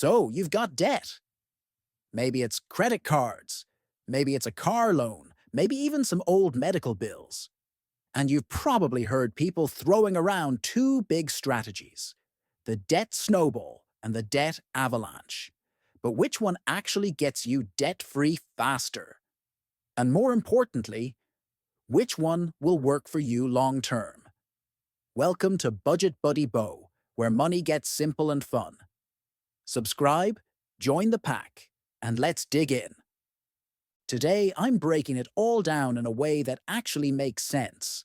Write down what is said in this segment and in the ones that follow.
So you've got debt. Maybe it's credit cards. Maybe it's a car loan. Maybe even some old medical bills. And you've probably heard people throwing around two big strategies: the debt snowball and the debt avalanche. But which one actually gets you debt-free faster? And more importantly, which one will work for you long-term? Welcome to Budget Buddy Bo, where money gets simple and fun. Subscribe, join the pack, and let's dig in. Today, I'm breaking it all down in a way that actually makes sense.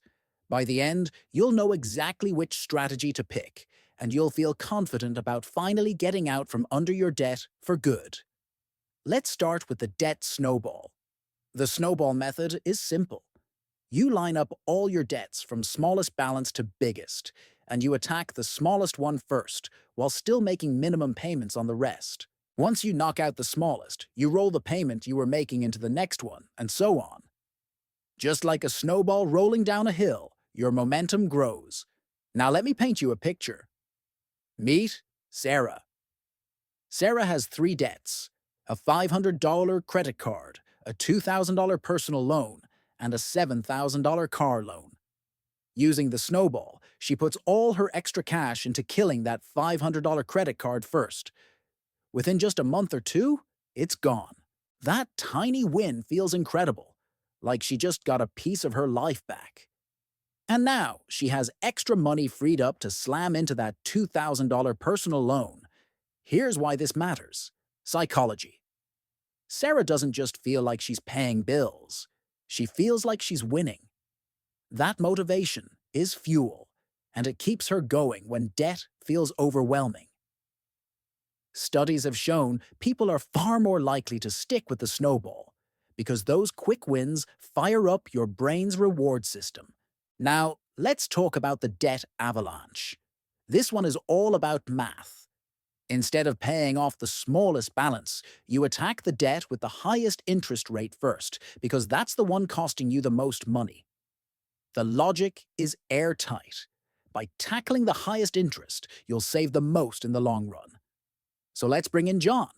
By the end, you'll know exactly which strategy to pick, and you'll feel confident about finally getting out from under your debt for good. Let's start with the debt snowball. The snowball method is simple. You line up all your debts from smallest balance to biggest, and you attack the smallest one first, while still making minimum payments on the rest. Once you knock out the smallest, you roll the payment you were making into the next one, and so on. Just like a snowball rolling down a hill, your momentum grows. Now let me paint you a picture. Meet Sarah. Sarah has three debts: a $500 credit card, a $2,000 personal loan, and a $7,000 car loan. Using the snowball, she puts all her extra cash into killing that $500 credit card first. Within just a month or two, it's gone. That tiny win feels incredible, like she just got a piece of her life back. And now she has extra money freed up to slam into that $2,000 personal loan. Here's why this matters: psychology. Sarah doesn't just feel like she's paying bills. She feels like she's winning. That motivation is fuel, and it keeps her going when debt feels overwhelming. Studies have shown people are far more likely to stick with the snowball because those quick wins fire up your brain's reward system. Now, let's talk about the debt avalanche. This one is all about math. Instead of paying off the smallest balance, you attack the debt with the highest interest rate first, because that's the one costing you the most money. The logic is airtight. By tackling the highest interest, you'll save the most in the long run. So let's bring in John.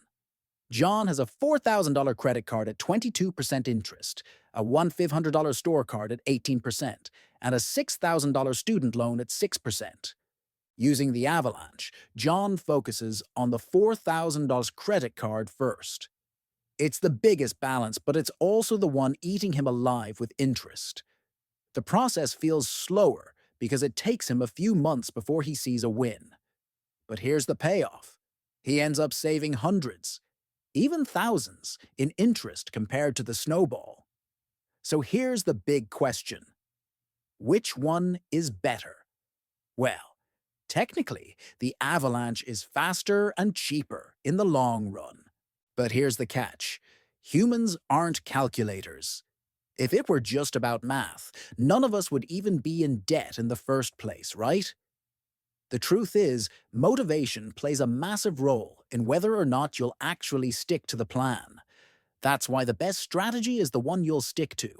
John has a $4,000 credit card at 22% interest, a $1,500 store card at 18%, and a $6,000 student loan at 6%. Using the avalanche, John focuses on the $4,000 credit card first. It's the biggest balance, but it's also the one eating him alive with interest. The process feels slower because it takes him a few months before he sees a win. But here's the payoff. He ends up saving hundreds, even thousands, in interest compared to the snowball. So here's the big question: which one is better? Well, technically, the avalanche is faster and cheaper in the long run. But here's the catch: humans aren't calculators. If it were just about math, none of us would even be in debt in the first place, right? The truth is, motivation plays a massive role in whether or not you'll actually stick to the plan. That's why the best strategy is the one you'll stick to.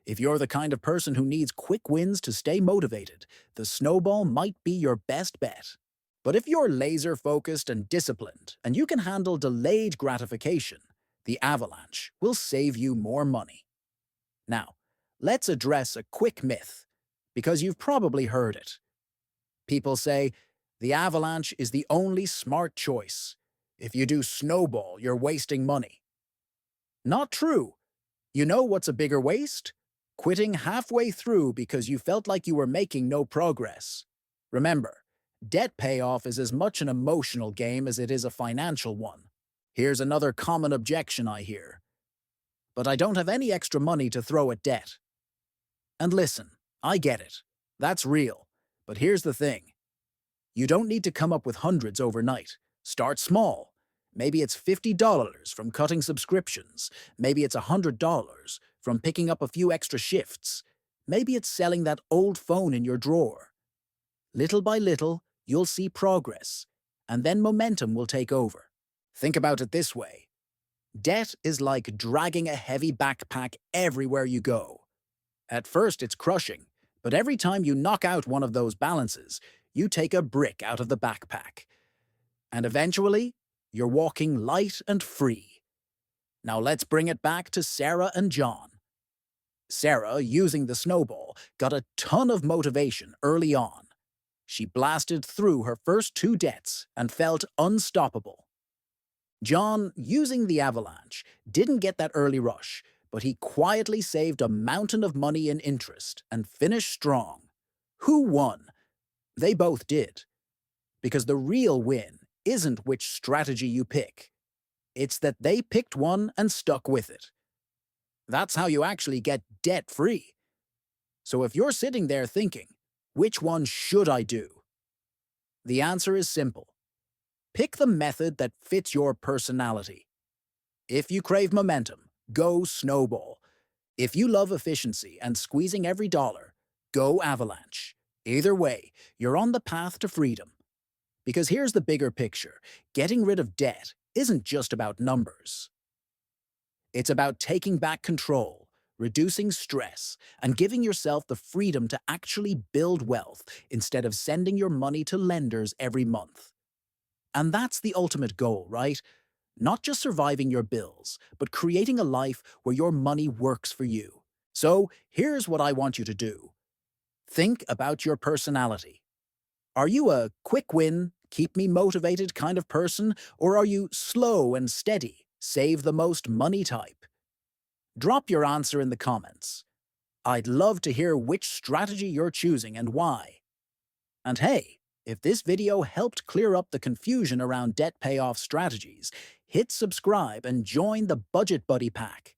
If you're the kind of person who needs quick wins to stay motivated, the snowball might be your best bet. But if you're laser-focused and disciplined, and you can handle delayed gratification, the avalanche will save you more money. Now, let's address a quick myth, because you've probably heard it. People say, the avalanche is the only smart choice. If you do snowball, you're wasting money. Not true. You know what's a bigger waste? Quitting halfway through because you felt like you were making no progress. Remember, debt payoff is as much an emotional game as it is a financial one. Here's another common objection I hear: but I don't have any extra money to throw at debt. And listen, I get it. That's real. But here's the thing. You don't need to come up with hundreds overnight. Start small. Maybe it's $50 from cutting subscriptions. Maybe it's $100 from picking up a few extra shifts. Maybe it's selling that old phone in your drawer. Little by little, you'll see progress, and then momentum will take over. Think about it this way. Debt is like dragging a heavy backpack everywhere you go. At first, it's crushing. But every time you knock out one of those balances, you take a brick out of the backpack. And eventually, You're walking light and free. Now let's bring it back to Sarah and John. Sarah, using the snowball, got a ton of motivation early on. She blasted through her first two debts and felt unstoppable. John, using the avalanche, didn't get that early rush, but he quietly saved a mountain of money in interest and finished strong. Who won? They both did. Because the real win isn't which strategy you pick. It's that they picked one and stuck with it. That's how you actually get debt-free. So if you're sitting there thinking, which one should I do? The answer is simple. Pick the method that fits your personality. If you crave momentum, go snowball. If you love efficiency and squeezing every dollar, go avalanche. Either way, you're on the path to freedom. Because here's the bigger picture. Getting rid of debt isn't just about numbers. It's about taking back control, reducing stress, and giving yourself the freedom to actually build wealth instead of sending your money to lenders every month. And that's the ultimate goal, right? Not just surviving your bills, but creating a life where your money works for you. So here's what I want you to do. Think about your personality. Are you a quick win, keep me motivated kind of person, or are you slow and steady, save the most money type? Drop your answer in the comments. I'd love to hear which strategy you're choosing and why. And hey, if this video helped clear up the confusion around debt payoff strategies, hit subscribe and join the Budget Buddy Pack.